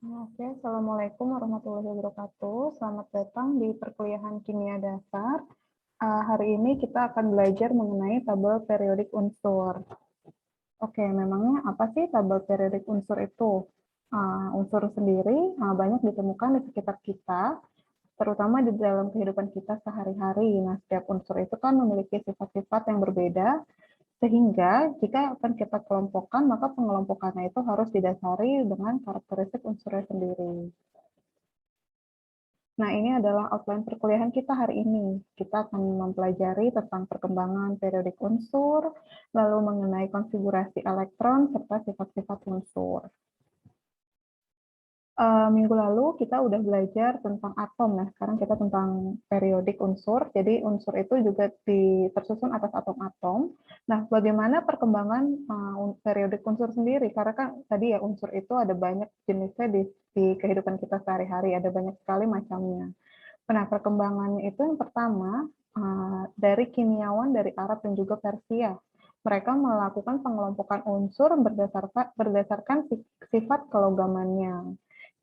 Oke, Assalamualaikum warahmatullahi wabarakatuh. Selamat datang di perkuliahan Kimia Dasar. Hari ini kita akan belajar mengenai tabel periodik unsur. Oke, memangnya apa sih tabel periodik unsur itu? Unsur sendiri banyak ditemukan di sekitar kita, terutama di dalam kehidupan kita sehari-hari. Nah, setiap unsur itu kan memiliki sifat-sifat yang berbeda, sehingga jika akan kita kelompokkan, maka pengelompokannya itu harus didasari dengan karakteristik unsurnya sendiri. Nah, ini adalah outline perkuliahan kita hari ini. Kita akan mempelajari tentang perkembangan periodik unsur, lalu mengenai konfigurasi elektron, serta sifat-sifat unsur. Minggu lalu kita udah belajar tentang atom. Nah, sekarang kita tentang periodik unsur. Jadi unsur itu juga tersusun atas atom-atom. Nah, bagaimana perkembangan periodik unsur sendiri? Karena kan tadi ya unsur itu ada banyak jenisnya di kehidupan kita sehari-hari, ada banyak sekali macamnya. Nah, perkembangannya itu yang pertama dari kimiawan dari Arab dan juga Persia. Mereka melakukan pengelompokan unsur berdasarkan sifat kelogamannya.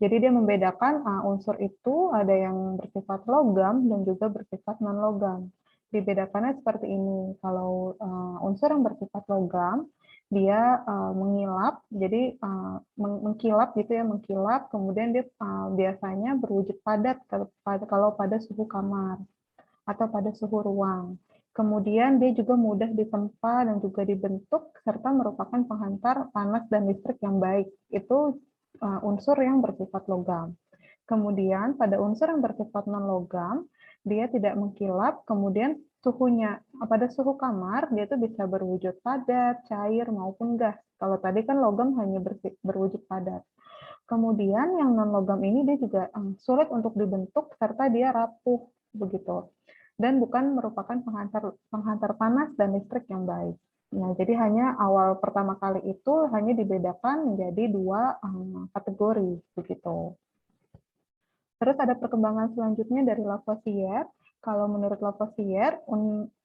Jadi dia membedakan unsur itu ada yang bersifat logam dan juga bersifat non-logam. Dibedakannya seperti ini. Kalau unsur yang bersifat logam, dia mengilap, jadi mengkilap gitu ya, mengkilap, kemudian dia biasanya berwujud padat kalau pada suhu kamar atau pada suhu ruang. Kemudian dia juga mudah ditempa dan juga dibentuk serta merupakan penghantar panas dan listrik yang baik. Itu unsur yang bersifat logam. Kemudian pada unsur yang bersifat non-logam, dia tidak mengkilap, kemudian suhunya pada suhu kamar dia itu bisa berwujud padat, cair maupun gas. Kalau tadi kan logam hanya berwujud padat. Kemudian yang non-logam ini dia juga sulit untuk dibentuk serta dia rapuh begitu. Dan bukan merupakan penghantar panas dan listrik yang baik. Nah, jadi hanya awal pertama kali itu hanya dibedakan menjadi dua kategori begitu. Terus ada perkembangan selanjutnya dari Lavoisier. Kalau menurut Lavoisier,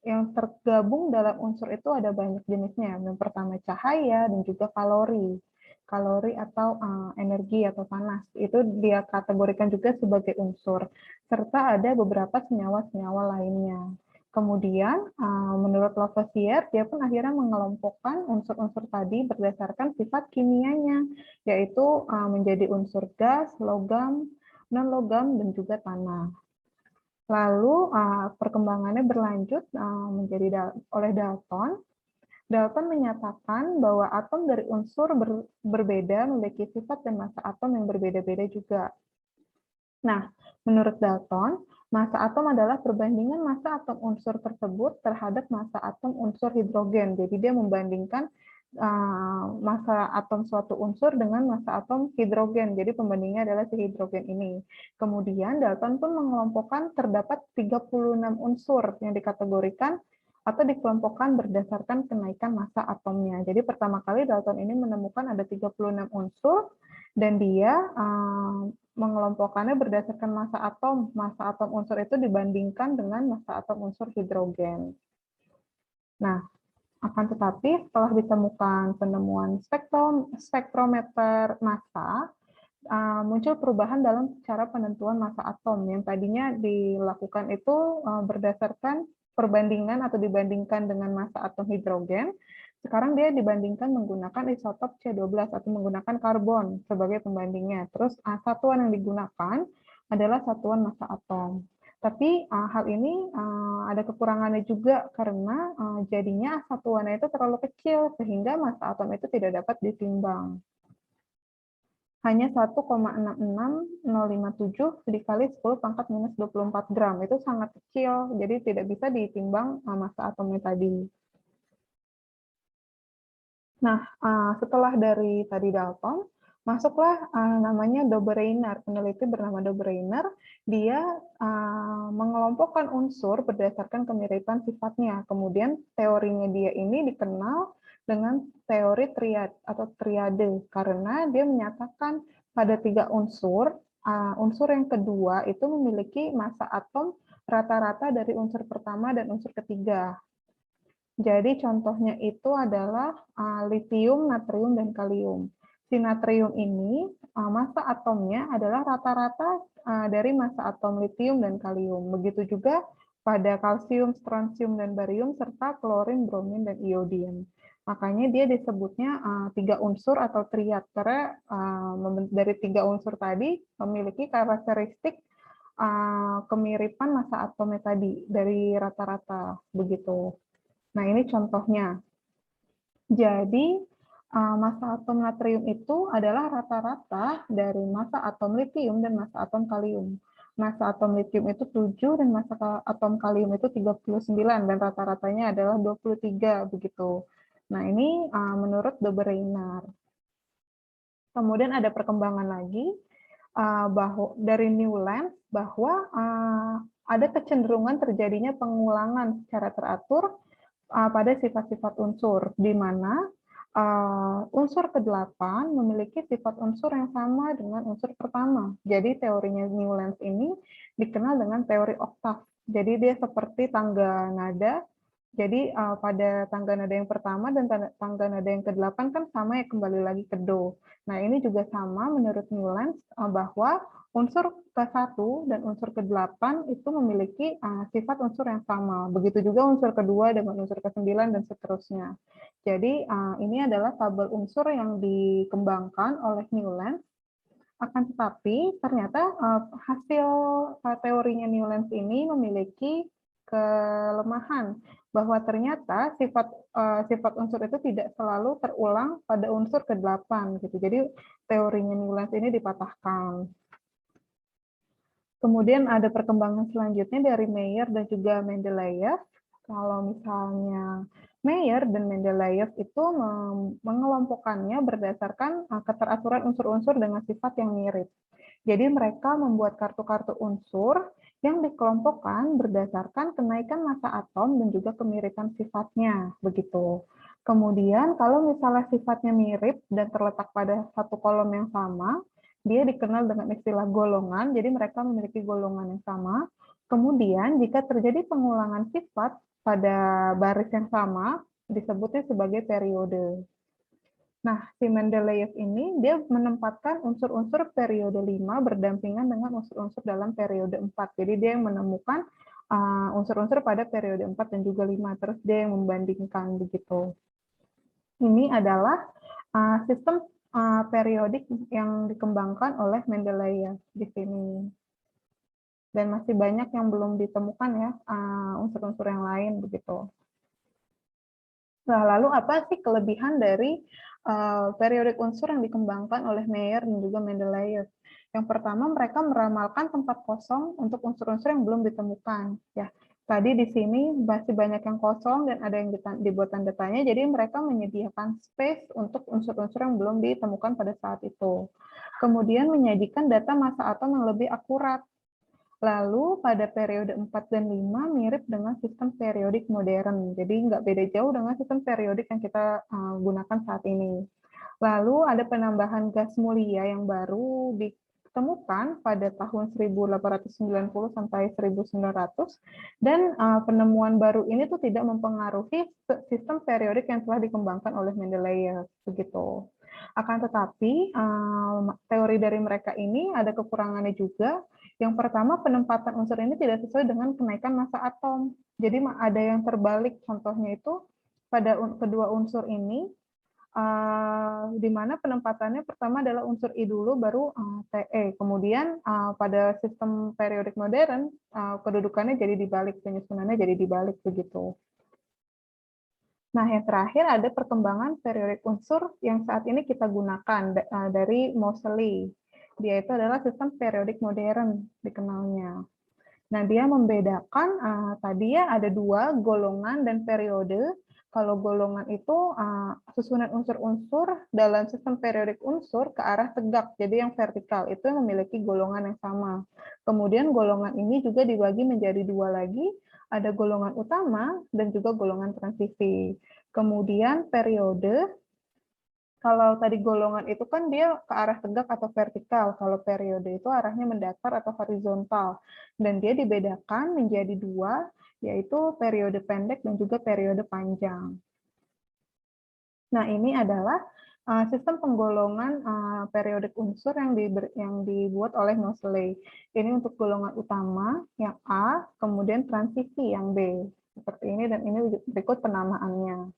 yang tergabung dalam unsur itu ada banyak jenisnya. Yang pertama cahaya dan juga kalori. Kalori atau energi atau panas. Itu dia kategorikan juga sebagai unsur. Serta ada beberapa senyawa-senyawa lainnya. Kemudian, menurut Lavoisier, dia pun akhirnya mengelompokkan unsur-unsur tadi berdasarkan sifat kimianya, yaitu menjadi unsur gas, logam, non-logam, dan juga tanah. Lalu perkembangannya berlanjut menjadi oleh Dalton. Dalton menyatakan bahwa atom dari unsur berbeda memiliki sifat dan massa atom yang berbeda-beda juga. Nah, menurut Dalton, massa atom adalah perbandingan massa atom unsur tersebut terhadap massa atom unsur hidrogen. Jadi dia membandingkan massa atom suatu unsur dengan massa atom hidrogen. Jadi pembandingnya adalah si hidrogen ini. Kemudian Dalton pun mengelompokkan terdapat 36 unsur yang dikategorikan atau dikelompokkan berdasarkan kenaikan massa atomnya. Jadi pertama kali Dalton ini menemukan ada 36 unsur dan dia mengelompokkannya berdasarkan massa atom. Massa atom unsur itu dibandingkan dengan massa atom unsur hidrogen. Nah, akan tetapi setelah ditemukan penemuan spektrometer massa, muncul perubahan dalam cara penentuan massa atom. Yang tadinya dilakukan itu berdasarkan perbandingan atau dibandingkan dengan massa atom hidrogen, sekarang dia dibandingkan menggunakan isotop C12 atau menggunakan karbon sebagai pembandingnya. Terus satuan yang digunakan adalah satuan massa atom. Tapi hal ini ada kekurangannya juga karena jadinya satuannya itu terlalu kecil sehingga massa atom itu tidak dapat ditimbang. Hanya 1,66057 dikali 10 pangkat minus 24 gram. Itu sangat kecil, jadi tidak bisa ditimbang massa atomnya tadi. Nah, setelah dari tadi Dalton, masuklah namanya Dobereiner, peneliti bernama Dobereiner. Dia mengelompokkan unsur berdasarkan kemiripan sifatnya. Kemudian teorinya dia ini dikenal dengan teori triade, karena dia menyatakan pada 3 unsur, unsur yang kedua itu memiliki massa atom rata-rata dari unsur pertama dan unsur ketiga. Jadi contohnya itu adalah litium, natrium, dan kalium. Si natrium ini, massa atomnya adalah rata-rata dari massa atom litium dan kalium. Begitu juga pada kalsium, strontium, dan barium, serta klorin, bromin, dan iodium. Makanya dia disebutnya 3 unsur atau triad, karena dari 3 unsur tadi memiliki karakteristik kemiripan massa atomnya tadi dari rata-rata begitu. Nah, ini contohnya. Jadi, massa atom natrium itu adalah rata-rata dari massa atom litium dan massa atom kalium. Massa atom litium itu 7 dan massa atom kalium itu 39 dan rata-ratanya adalah 23 begitu. Nah, ini menurut de Bruijner. Kemudian ada perkembangan lagi bahwa dari Newlands bahwa ada kecenderungan terjadinya pengulangan secara teratur pada sifat-sifat unsur, di mana unsur ke-8 memiliki sifat unsur yang sama dengan unsur pertama. Jadi teorinya Newlands ini dikenal dengan teori oktav. Jadi dia seperti tangga nada. Jadi pada tangga nada yang pertama dan tangga nada yang ke-8 kan sama ya, kembali lagi ke do. Nah, ini juga sama menurut Newlands bahwa unsur ke-1 dan unsur ke-8 itu memiliki sifat unsur yang sama. Begitu juga unsur kedua dengan unsur ke-9 dan seterusnya. Jadi ini adalah tabel unsur yang dikembangkan oleh Newlands. Akan tetapi ternyata hasil teorinya Newlands ini memiliki kelemahan bahwa ternyata sifat unsur itu tidak selalu terulang pada unsur ke-8 gitu. Jadi teorinya Newlands ini dipatahkan. Kemudian ada perkembangan selanjutnya dari Mayer dan juga Mendeleev. Kalau misalnya Mayer dan Mendeleev itu mengelompokkannya berdasarkan keteraturan unsur-unsur dengan sifat yang mirip. Jadi mereka membuat kartu-kartu unsur yang dikelompokkan berdasarkan kenaikan massa atom dan juga kemiripan sifatnya, begitu. Kemudian kalau misalnya sifatnya mirip dan terletak pada satu kolom yang sama, dia dikenal dengan istilah golongan, jadi mereka memiliki golongan yang sama. Kemudian jika terjadi pengulangan sifat pada baris yang sama, disebutnya sebagai periode. Nah, si Mendeleev ini dia menempatkan unsur-unsur periode 5 berdampingan dengan unsur-unsur dalam periode 4. Jadi dia yang menemukan unsur-unsur pada periode 4 dan juga 5, terus dia yang membandingkan begitu. Ini adalah sistem periodik yang dikembangkan oleh Mendeleev di sini. Dan masih banyak yang belum ditemukan ya, unsur-unsur yang lain begitu. Nah, lalu apa sih kelebihan dari periodik unsur yang dikembangkan oleh Mayer dan juga Mendeleev? Yang pertama, mereka meramalkan tempat kosong untuk unsur-unsur yang belum ditemukan. Ya, tadi di sini masih banyak yang kosong dan ada yang dibuat tanda tanya, jadi mereka menyediakan space untuk unsur-unsur yang belum ditemukan pada saat itu. Kemudian menyajikan data massa atom yang lebih akurat. Lalu pada periode 4 dan 5 mirip dengan sistem periodik modern. Jadi nggak beda jauh dengan sistem periodik yang kita gunakan saat ini. Lalu ada penambahan gas mulia yang baru ditemukan pada tahun 1890 sampai 1900 dan penemuan baru ini tuh tidak mempengaruhi sistem periodik yang telah dikembangkan oleh Mendeleev begitu. Akan tetapi teori dari mereka ini ada kekurangannya juga. Yang pertama, penempatan unsur ini tidak sesuai dengan kenaikan massa atom. Jadi ada yang terbalik, contohnya itu pada kedua unsur ini, di mana penempatannya pertama adalah unsur I dulu, baru Te. Kemudian pada sistem periodik modern, kedudukannya jadi dibalik, penyusunannya jadi dibalik begitu. Nah, yang terakhir ada perkembangan periodik unsur yang saat ini kita gunakan dari Moseley. Dia itu adalah sistem periodik modern dikenalnya. Nah, dia membedakan tadi ya ada 2 golongan dan periode. Kalau golongan itu susunan unsur-unsur dalam sistem periodik unsur ke arah tegak, jadi yang vertikal itu yang memiliki golongan yang sama. Kemudian golongan ini juga dibagi menjadi 2 lagi, ada golongan utama dan juga golongan transisi. Kemudian periode, kalau tadi golongan itu kan dia ke arah tegak atau vertikal, kalau periode itu arahnya mendatar atau horizontal. Dan dia dibedakan menjadi 2, yaitu periode pendek dan juga periode panjang. Nah, ini adalah Sistem penggolongan periodik unsur yang dibuat oleh Moseley. Ini untuk golongan utama yang A, kemudian transisi yang B. Seperti ini, dan ini berikut penamaannya.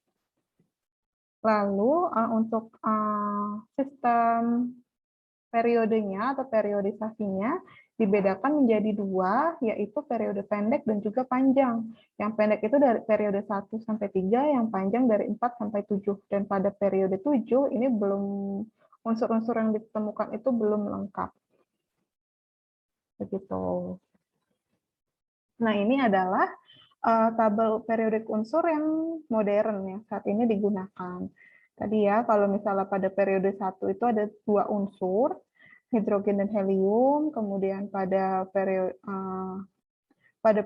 Lalu untuk sistem periodenya atau periodisasinya dibedakan menjadi dua, yaitu periode pendek dan juga panjang. Yang pendek itu dari periode 1 sampai 3, yang panjang dari 4 sampai 7. Dan pada periode 7 ini belum, unsur-unsur yang ditemukan itu belum lengkap. Begitu. Nah, ini adalah tabel periodik unsur yang modern yang saat ini digunakan. Tadi ya, kalau misalnya pada periode 1 itu ada 2 unsur, hidrogen dan helium, kemudian pada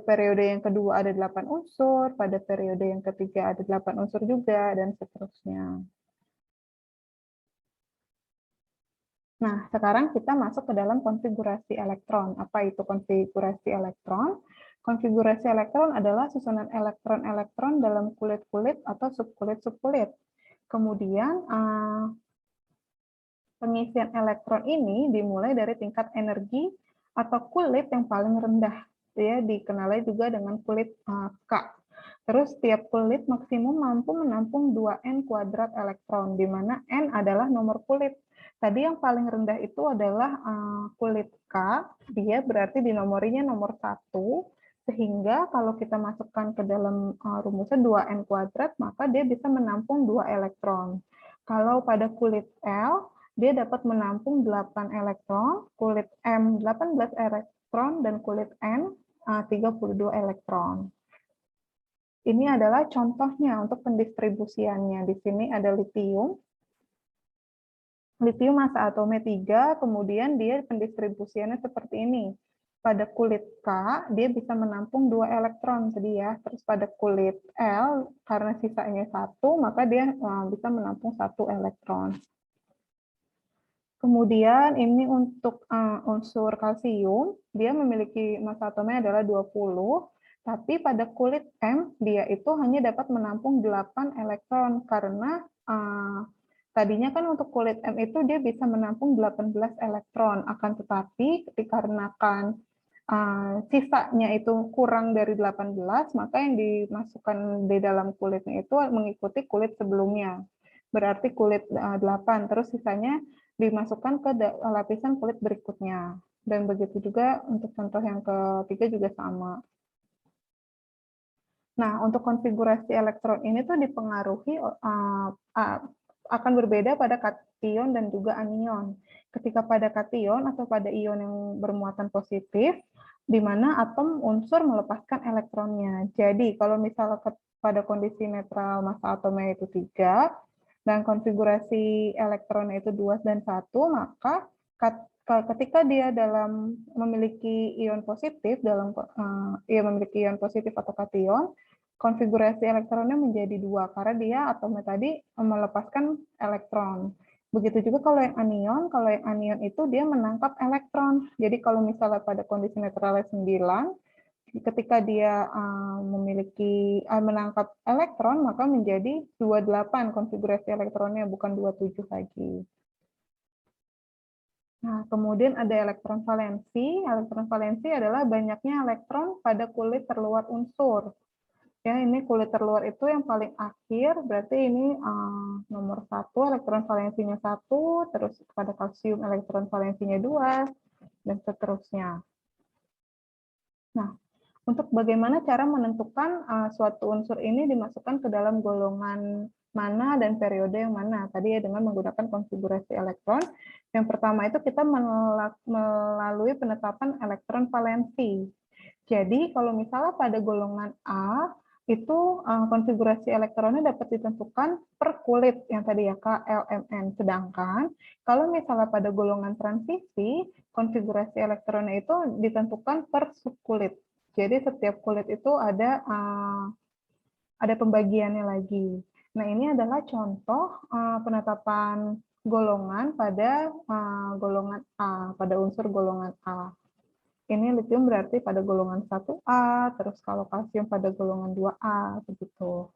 periode yang kedua ada 8 unsur, pada periode yang ketiga ada 8 unsur juga, dan seterusnya. Nah, sekarang kita masuk ke dalam konfigurasi elektron. Apa itu konfigurasi elektron? Konfigurasi elektron adalah susunan elektron-elektron dalam kulit-kulit atau subkulit-subkulit. Kemudian, pengisian elektron ini dimulai dari tingkat energi atau kulit yang paling rendah, ya, dikenali juga dengan kulit K. Terus tiap kulit maksimum mampu menampung 2N kuadrat elektron, di mana N adalah nomor kulit. Tadi yang paling rendah itu adalah kulit K, dia berarti dinomorinya nomor 1, sehingga kalau kita masukkan ke dalam rumusnya 2N kuadrat, maka dia bisa menampung 2 elektron. Kalau pada kulit L, dia dapat menampung 8 elektron, kulit M 18 elektron, dan kulit N 32 elektron. Ini adalah contohnya untuk pendistribusiannya. Di sini ada litium. Litium massa atomnya 3, kemudian dia pendistribusiannya seperti ini. Pada kulit K, dia bisa menampung 2 elektron tadi ya. Terus pada kulit L, karena sisanya 1, maka dia bisa menampung 1 elektron. Kemudian ini untuk unsur kalsium, dia memiliki massa atomnya adalah 20, tapi pada kulit M, dia itu hanya dapat menampung 8 elektron, karena tadinya kan untuk kulit M itu dia bisa menampung 18 elektron, akan tetapi dikarenakan sisanya itu kurang dari 18, maka yang dimasukkan di dalam kulitnya itu mengikuti kulit sebelumnya. Berarti kulit 8, terus sisanya dimasukkan ke lapisan kulit berikutnya. Dan begitu juga untuk contoh yang ketiga juga sama. Nah, untuk konfigurasi elektron ini tuh dipengaruhi akan berbeda pada kation dan juga anion. Ketika pada kation atau pada ion yang bermuatan positif, di mana atom unsur melepaskan elektronnya. Jadi, kalau misalnya pada kondisi netral massa atomnya itu 3, dan konfigurasi elektronnya itu 2 dan 1, maka ketika dia memiliki ion positif memiliki ion positif atau kation, konfigurasi elektronnya menjadi 2 karena dia atomnya tadi melepaskan elektron. Begitu juga kalau yang anion itu dia menangkap elektron. Jadi kalau misalnya pada kondisi netralnya 9, ketika dia menangkap elektron, maka menjadi 28 konfigurasi elektronnya, bukan 27 lagi. Nah, kemudian ada elektron valensi. Elektron valensi adalah banyaknya elektron pada kulit terluar unsur. Ya, ini kulit terluar itu yang paling akhir, berarti ini nomor 1, elektron valensinya 1, terus pada kalsium elektron valensinya 2, dan seterusnya. Nah, untuk bagaimana cara menentukan suatu unsur ini dimasukkan ke dalam golongan mana dan periode yang mana. Tadi ya dengan menggunakan konfigurasi elektron. Yang pertama itu kita melalui penetapan elektron valensi. Jadi kalau misalnya pada golongan A, itu konfigurasi elektronnya dapat ditentukan per kulit yang tadi ya K, L, M, N. Sedangkan kalau misalnya pada golongan transisi, konfigurasi elektronnya itu ditentukan per subkulit. Jadi setiap kulit itu ada pembagiannya lagi. Nah, ini adalah contoh penetapan golongan pada golongan A, pada unsur golongan A. Ini litium berarti pada golongan 1A, terus kalau kalsium pada golongan 2A, begitu.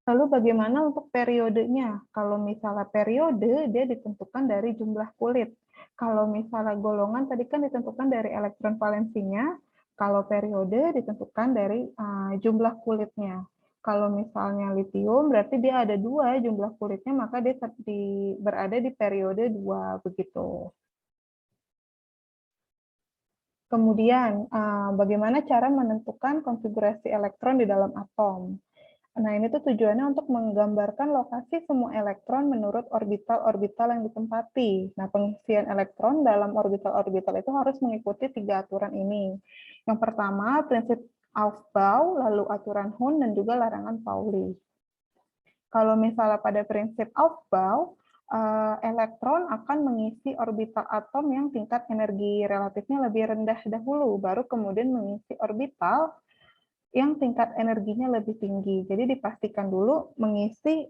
Lalu bagaimana untuk periodenya? Kalau misalnya periode, dia ditentukan dari jumlah kulit. Kalau misalnya golongan tadi kan ditentukan dari elektron valensinya, kalau periode ditentukan dari jumlah kulitnya. Kalau misalnya litium, berarti dia ada 2 jumlah kulitnya, maka dia berada di periode 2, begitu. Kemudian, bagaimana cara menentukan konfigurasi elektron di dalam atom? Nah, ini tuh tujuannya untuk menggambarkan lokasi semua elektron menurut orbital-orbital yang ditempati. Nah, pengisian elektron dalam orbital-orbital itu harus mengikuti 3 aturan ini. Yang pertama, prinsip Aufbau, lalu aturan Hund, dan juga larangan Pauli. Kalau misalnya pada prinsip Aufbau, elektron akan mengisi orbital atom yang tingkat energi relatifnya lebih rendah dahulu, baru kemudian mengisi orbital yang tingkat energinya lebih tinggi. Jadi dipastikan dulu mengisi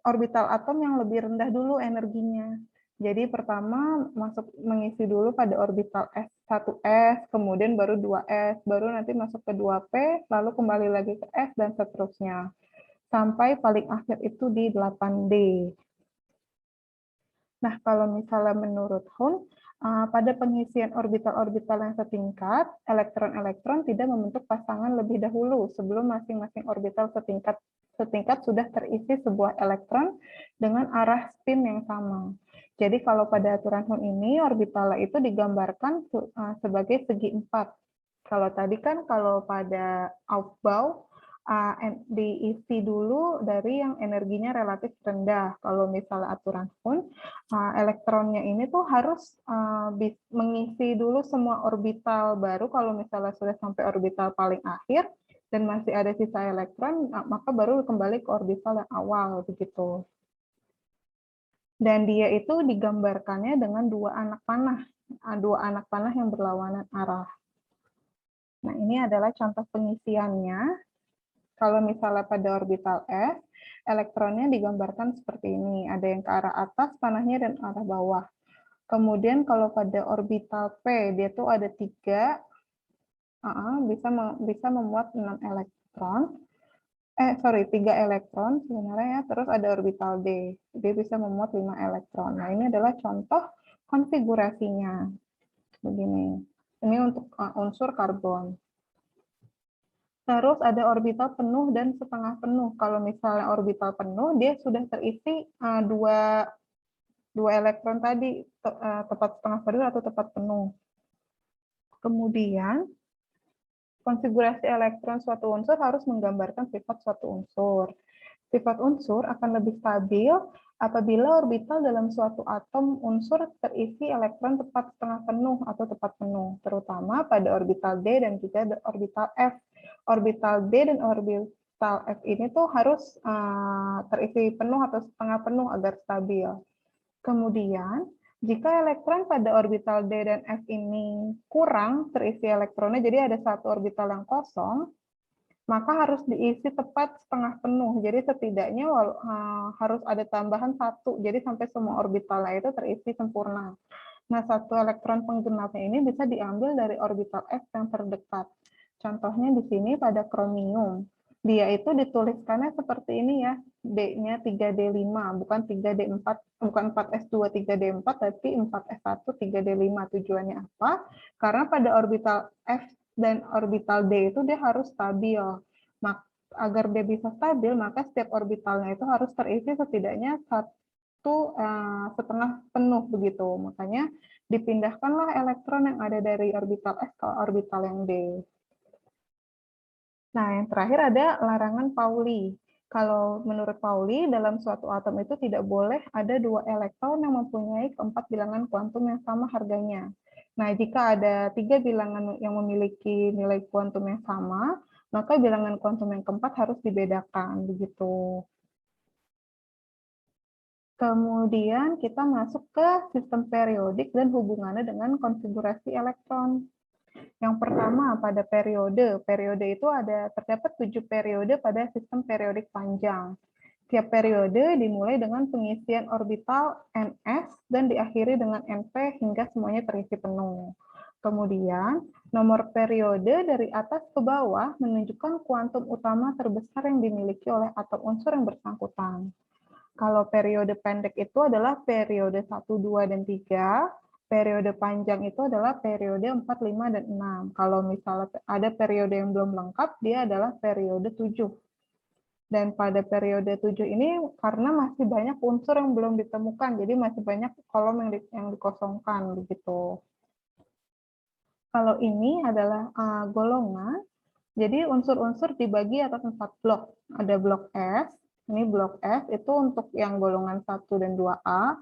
orbital atom yang lebih rendah dulu energinya. Jadi pertama mengisi dulu pada orbital S1s, kemudian baru 2s, baru nanti masuk ke 2p, lalu kembali lagi ke S dan seterusnya. Sampai paling akhir itu di 8D. Nah, kalau misalnya menurut Hund, pada pengisian orbital-orbital yang setingkat, elektron-elektron tidak membentuk pasangan lebih dahulu sebelum masing-masing orbital setingkat sudah terisi sebuah elektron dengan arah spin yang sama. Jadi kalau pada aturan Hund ini, orbital itu digambarkan sebagai segi 4. Kalau tadi kan kalau pada Aufbau, diisi dulu dari yang energinya relatif rendah. Kalau misalnya aturan Hund, elektronnya ini tuh harus mengisi dulu semua orbital baru. Kalau misalnya sudah sampai orbital paling akhir dan masih ada sisa elektron, maka baru kembali ke orbital yang awal, begitu. Dan dia itu digambarkannya dengan dua anak panah yang berlawanan arah. Nah, ini adalah contoh pengisiannya. Kalau misalnya pada orbital S, elektronnya digambarkan seperti ini. Ada yang ke arah atas panahnya dan arah bawah. Kemudian kalau pada orbital P, dia tuh ada 3, bisa memuat 6 elektron. 3 elektron sebenarnya ya. Terus ada orbital D, dia bisa memuat 5 elektron. Nah, ini adalah contoh konfigurasinya. Begini. Ini untuk unsur karbon. Terus ada orbital penuh dan setengah penuh. Kalau misalnya orbital penuh, dia sudah terisi dua elektron tadi, tepat setengah penuh atau tepat penuh. Kemudian, konfigurasi elektron suatu unsur harus menggambarkan sifat suatu unsur. Sifat unsur akan lebih stabil apabila orbital dalam suatu atom unsur terisi elektron tepat setengah penuh atau tepat penuh, terutama pada orbital D dan juga orbital F. Orbital D dan orbital F ini tuh harus terisi penuh atau setengah penuh agar stabil. Kemudian, jika elektron pada orbital D dan F ini kurang terisi elektronnya, jadi ada satu orbital yang kosong, maka harus diisi tepat setengah penuh. Jadi setidaknya harus ada tambahan 1, jadi sampai semua orbitalnya itu terisi sempurna. Nah, satu elektron penggenapnya ini bisa diambil dari orbital F yang terdekat. Contohnya di sini pada kromium. Dia itu dituliskannya seperti ini ya, D-nya 3D5, bukan 3D4, bukan 4S2 3D4, tapi 4S1 3D5. Tujuannya apa? Karena pada orbital F dan orbital D itu dia harus stabil. Agar dia bisa stabil, maka setiap orbitalnya itu harus terisi setidaknya 1,5 penuh begitu. Makanya dipindahkanlah elektron yang ada dari orbital S ke orbital yang D. Nah, yang terakhir ada larangan Pauli. Kalau menurut Pauli, dalam suatu atom itu tidak boleh ada 2 elektron yang mempunyai keempat bilangan kuantum yang sama harganya. Nah, jika ada 3 bilangan yang memiliki nilai kuantum yang sama, maka bilangan kuantum yang keempat harus dibedakan, begitu. Kemudian kita masuk ke sistem periodik dan hubungannya dengan konfigurasi elektron. Yang pertama pada periode. Periode itu terdapat 7 periode pada sistem periodik panjang. Tiap periode dimulai dengan pengisian orbital Ns dan diakhiri dengan Np hingga semuanya terisi penuh. Kemudian, nomor periode dari atas ke bawah menunjukkan kuantum utama terbesar yang dimiliki oleh atom unsur yang bersangkutan. Kalau periode pendek itu adalah periode 1, 2, dan 3. Periode panjang itu adalah periode 4, 5, dan 6. Kalau misalnya ada periode yang belum lengkap, dia adalah periode 7. Dan pada periode 7 ini, karena masih banyak unsur yang belum ditemukan, jadi masih banyak kolom yang dikosongkan, begitu. Kalau ini adalah golongan, jadi unsur-unsur dibagi atas 4 blok. Ada blok S, ini blok S itu untuk yang golongan 1 dan 2A.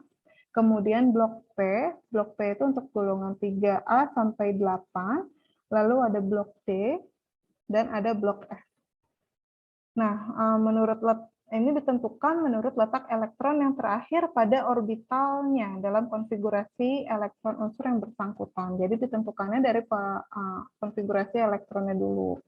Kemudian blok P itu untuk golongan 3A sampai 8. Lalu ada blok D, dan ada blok F. Nah, ini ditentukan menurut letak elektron yang terakhir pada orbitalnya dalam konfigurasi elektron unsur yang bersangkutan. Jadi ditentukannya dari konfigurasi elektronnya dulu.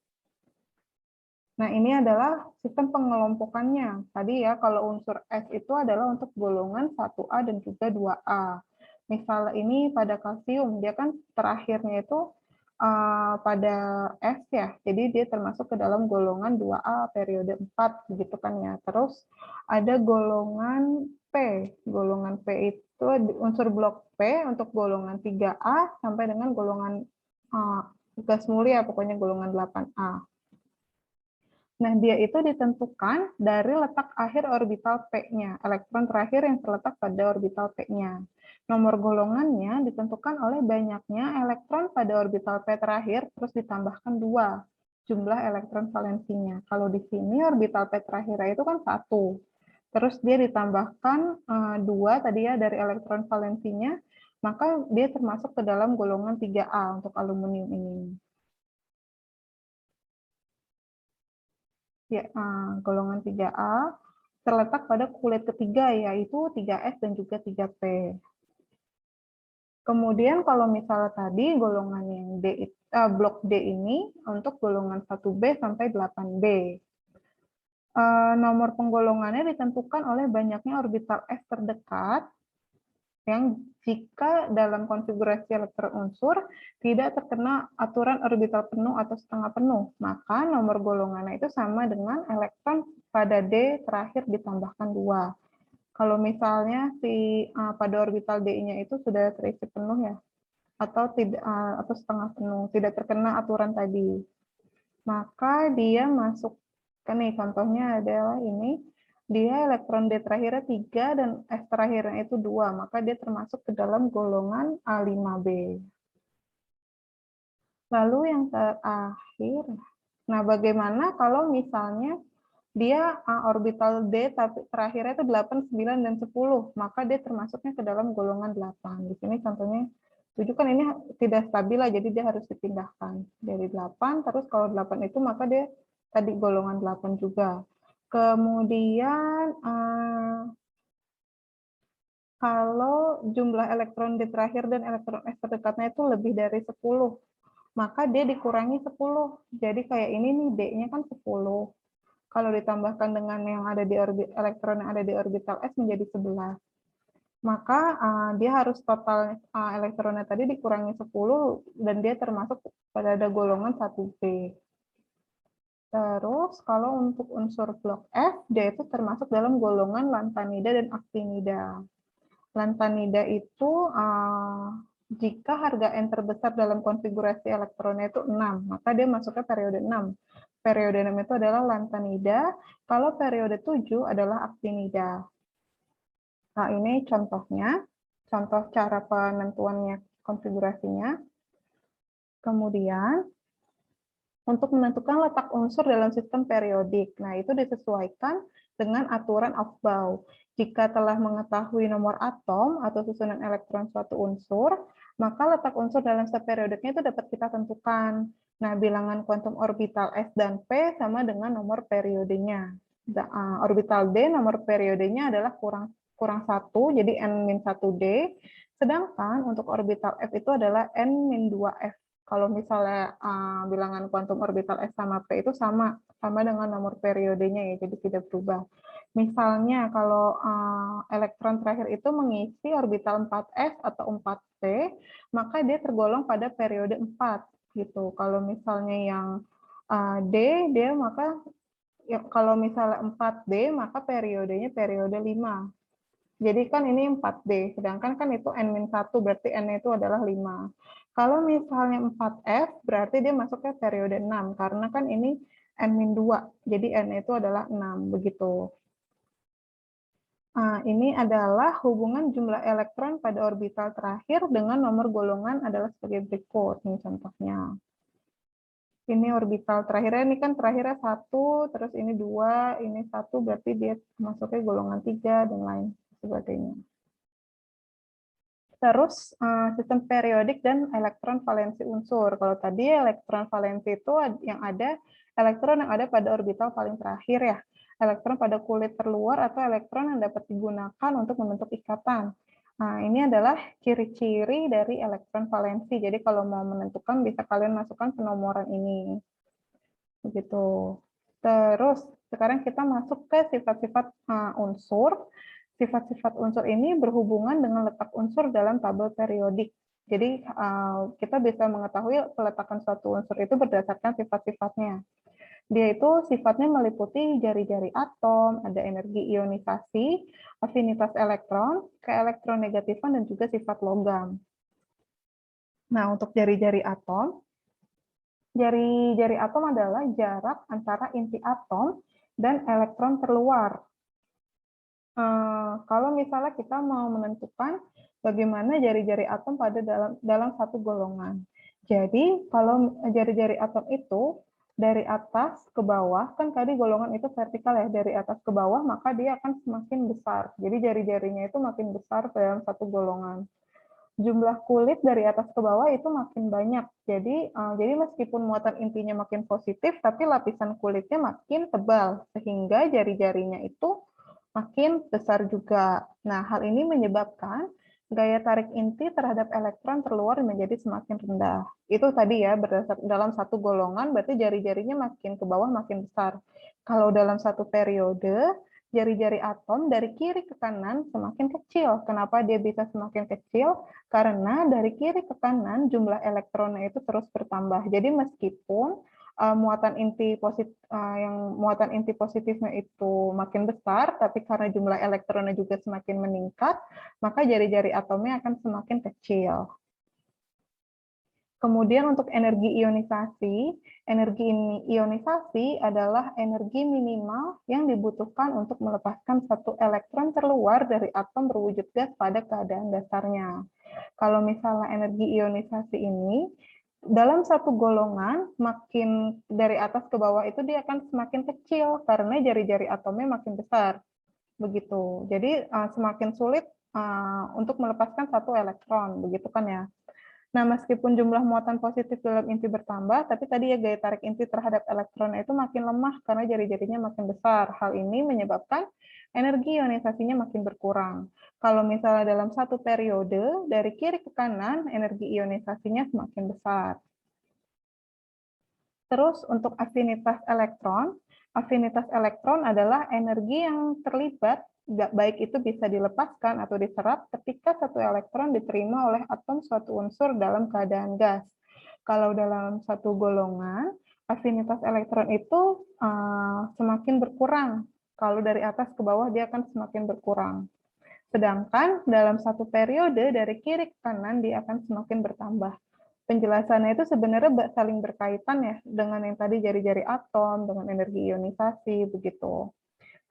Nah, ini adalah sistem pengelompokannya. Tadi ya, kalau unsur S itu adalah untuk golongan 1A dan juga 2A. Misalnya ini pada kalsium, dia kan terakhirnya itu pada S ya, jadi dia termasuk ke dalam golongan 2A periode 4, begitu kan ya. Terus ada golongan P. Golongan P itu unsur blok P untuk golongan 3A sampai dengan golongan gas mulia, pokoknya golongan 8A. Nah, dia itu ditentukan dari letak akhir orbital P-nya, elektron terakhir yang terletak pada orbital P-nya. Nomor golongannya ditentukan oleh banyaknya elektron pada orbital P terakhir, terus ditambahkan 2 jumlah elektron valensinya. Kalau di sini orbital P terakhir itu kan 1. Terus dia ditambahkan 2 tadi ya dari elektron valensinya, maka dia termasuk ke dalam golongan 3A untuk aluminium ini. Ya, golongan 3A terletak pada kulit ketiga, yaitu 3S dan juga 3P. Kemudian kalau misalnya tadi golongan yang blok D ini untuk golongan 1B sampai 8B. Nomor penggolongannya ditentukan oleh banyaknya orbital S terdekat, yang jika dalam konfigurasi elektron unsur tidak terkena aturan orbital penuh atau setengah penuh, maka nomor golongannya itu sama dengan elektron pada D terakhir ditambahkan 2. Kalau misalnya pada orbital D-nya itu sudah terisi penuh ya, atau tidak atau setengah penuh, tidak terkena aturan tadi, maka dia masuk nih, contohnya adalah ini. Dia elektron D terakhirnya 3 dan S terakhirnya itu 2, maka dia termasuk ke dalam golongan A5B. Lalu yang terakhir, nah bagaimana kalau misalnya dia orbital D tapi terakhirnya itu 8, 9, dan 10, maka dia termasuknya ke dalam golongan 8. Di sini contohnya 7 kan ini tidak stabil lah, jadi dia harus dipindahkan dari 8, terus kalau 8 itu maka dia tadi golongan 8 juga. Kemudian kalau jumlah elektron D terakhir dan elektron S terdekatnya itu lebih dari 10, maka dia dikurangi 10. Jadi kayak ini nih, D-nya kan 10. Kalau ditambahkan dengan yang ada di elektron yang ada di orbital S menjadi 11. Maka dia harus total elektronnya tadi dikurangi 10 dan dia termasuk pada golongan 1B. Terus kalau untuk unsur blok F, dia itu termasuk dalam golongan lantanida dan aktinida. Lantanida itu jika harga N terbesar dalam konfigurasi elektronnya itu 6, maka dia masuknya periode 6. Periode 6 itu adalah lantanida, kalau periode 7 adalah aktinida. Nah, ini contohnya, contoh cara penentuannya konfigurasinya. Kemudian, untuk menentukan letak unsur dalam sistem periodik. Nah, itu disesuaikan dengan aturan Aufbau. Jika telah mengetahui nomor atom atau susunan elektron suatu unsur, maka letak unsur dalam setiap periodiknya itu dapat kita tentukan. Nah, bilangan kuantum orbital S dan P sama dengan nomor periodenya. Orbital D, nomor periodenya adalah kurang 1, jadi N-1D. Sedangkan untuk orbital F itu adalah N-2F. Kalau misalnya bilangan kuantum orbital S sama P itu sama dengan nomor periodenya ya, jadi tidak berubah. Misalnya kalau elektron terakhir itu mengisi orbital 4s atau 4p, maka dia tergolong pada periode 4 gitu. Kalau misalnya yang D, dia maka ya, kalau misalnya 4D, maka periodenya periode 5. Jadi kan ini 4D, sedangkan kan itu N-1, berarti N itu adalah 5. Kalau misalnya 4F, berarti dia masuk ke periode 6, karena kan ini N-2, jadi N itu adalah 6, begitu. Nah, ini adalah hubungan jumlah elektron pada orbital terakhir dengan nomor golongan adalah sebagai berikut. Ini contohnya. Ini orbital terakhirnya, ini kan terakhirnya 1, terus ini 2, ini 1, berarti dia masuknya golongan 3, dan lain sebagainya. Terus sistem periodik dan elektron valensi unsur. Kalau tadi elektron valensi itu yang ada elektron yang ada pada orbital paling terakhir ya. Elektron pada kulit terluar atau elektron yang dapat digunakan untuk membentuk ikatan. Nah, ini adalah ciri-ciri dari elektron valensi. Jadi kalau mau menentukan bisa kalian masukkan penomoran ini. Begitu. Terus sekarang kita masuk ke sifat-sifat unsur. Sifat-sifat unsur ini berhubungan dengan letak unsur dalam tabel periodik. Jadi kita bisa mengetahui peletakan suatu unsur itu berdasarkan sifat-sifatnya. Dia itu sifatnya meliputi jari-jari atom, ada energi ionisasi, afinitas elektron, keelektronegatifan, dan juga sifat logam. Nah, untuk jari-jari atom, jari-jari atom adalah jarak antara inti atom dan elektron terluar. Kalau misalnya kita mau menentukan bagaimana jari-jari atom pada dalam satu golongan. Jadi kalau jari-jari atom itu dari atas ke bawah, kan tadi golongan itu vertikal ya, dari atas ke bawah, maka dia akan semakin besar. Jadi jari-jarinya itu makin besar dalam satu golongan. Jumlah kulit dari atas ke bawah itu makin banyak. Jadi meskipun muatan intinya makin positif, tapi lapisan kulitnya makin tebal, sehingga jari-jarinya itu makin besar juga. Nah, hal ini menyebabkan gaya tarik inti terhadap elektron terluar menjadi semakin rendah. Itu tadi ya, berdasarkan dalam satu golongan, berarti jari-jarinya makin ke bawah makin besar. Kalau dalam satu periode, jari-jari atom dari kiri ke kanan semakin kecil. Kenapa dia bisa semakin kecil? Karena dari kiri ke kanan jumlah elektronnya itu terus bertambah. Jadi meskipun muatan inti positifnya itu makin besar, tapi karena jumlah elektronnya juga semakin meningkat, maka jari-jari atomnya akan semakin kecil. Kemudian untuk energi ionisasi adalah energi minimal yang dibutuhkan untuk melepaskan satu elektron terluar dari atom berwujud gas pada keadaan dasarnya. Kalau misalnya energi ionisasi ini, dalam satu golongan, makin dari atas ke bawah itu dia akan semakin kecil, karena jari-jari atomnya makin besar. Begitu. Jadi semakin sulit untuk melepaskan satu elektron, begitu kan ya. Nah, meskipun jumlah muatan positif dalam inti bertambah, tapi tadi ya gaya tarik inti terhadap elektron itu makin lemah karena jari-jarinya makin besar. Hal ini menyebabkan energi ionisasinya makin berkurang. Kalau misalnya dalam satu periode, dari kiri ke kanan, energi ionisasinya semakin besar. Terus untuk afinitas elektron adalah energi yang terlibat baik itu bisa dilepaskan atau diserap ketika satu elektron diterima oleh atom suatu unsur dalam keadaan gas. Kalau dalam satu golongan, afinitas elektron itu semakin berkurang. Kalau dari atas ke bawah dia akan semakin berkurang. Sedangkan dalam satu periode dari kiri ke kanan dia akan semakin bertambah. Penjelasannya itu sebenarnya saling berkaitan ya dengan yang tadi jari-jari atom, dengan energi ionisasi, begitu.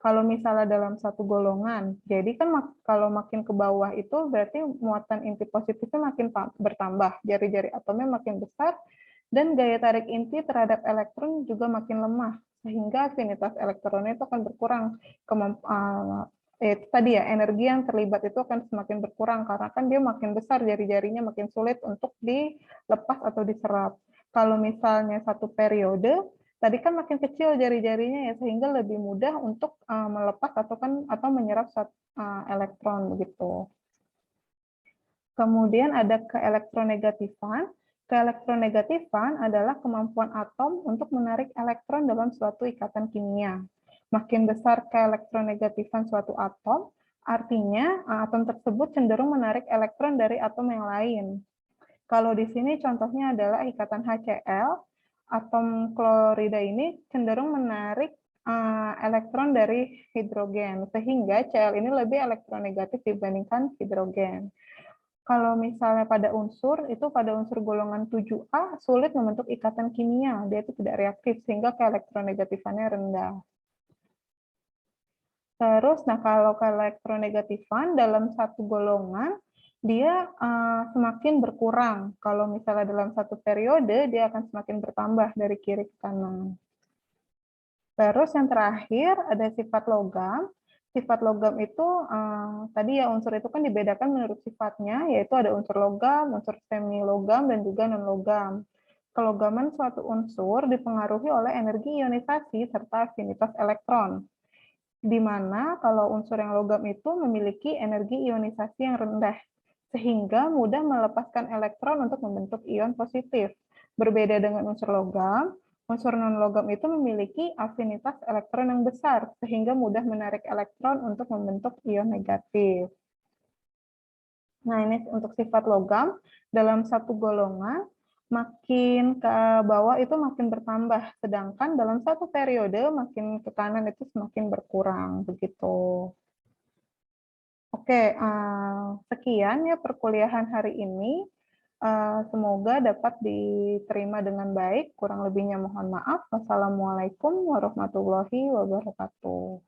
Kalau misalnya dalam satu golongan, jadi kan kalau makin ke bawah itu berarti muatan inti positifnya makin bertambah, jari-jari atomnya makin besar, dan gaya tarik inti terhadap elektron juga makin lemah, sehingga afinitas elektronnya itu akan berkurang. Itu tadi ya, energi yang terlibat itu akan semakin berkurang, karena kan dia makin besar, jari-jarinya makin sulit untuk dilepas atau diserap. Kalau misalnya satu periode, tadi kan makin kecil jari-jarinya ya, sehingga lebih mudah untuk melepas atau menyerap elektron begitu. Kemudian ada keelektronegatifan. Keelektronegatifan adalah kemampuan atom untuk menarik elektron dalam suatu ikatan kimia. Makin besar keelektronegatifan suatu atom, artinya atom tersebut cenderung menarik elektron dari atom yang lain. Kalau di sini contohnya adalah ikatan HCl, atom klorida ini cenderung menarik elektron dari hidrogen, sehingga Cl ini lebih elektronegatif dibandingkan hidrogen. Kalau misalnya pada unsur, itu pada unsur golongan 7A sulit membentuk ikatan kimia, dia itu tidak reaktif, sehingga keelektronegatifannya rendah. Terus, nah kalau keelektronegatifan dalam satu golongan, dia semakin berkurang. Kalau misalnya dalam satu periode, dia akan semakin bertambah dari kiri ke kanan. Terus yang terakhir ada sifat logam. Sifat logam itu tadi ya unsur itu kan dibedakan menurut sifatnya, yaitu ada unsur logam, unsur semi logam, dan juga non logam. Kelogaman suatu unsur dipengaruhi oleh energi ionisasi serta afinitas elektron, di mana kalau unsur yang logam itu memiliki energi ionisasi yang rendah, sehingga mudah melepaskan elektron untuk membentuk ion positif. Berbeda dengan unsur logam, unsur non-logam itu memiliki afinitas elektron yang besar, sehingga mudah menarik elektron untuk membentuk ion negatif. Nah, ini untuk sifat logam, dalam satu golongan, makin ke bawah itu makin bertambah, sedangkan dalam satu periode makin ke kanan itu semakin berkurang, begitu. Oke, sekian ya perkuliahan hari ini. Semoga dapat diterima dengan baik. Kurang lebihnya mohon maaf. Wassalamualaikum warahmatullahi wabarakatuh.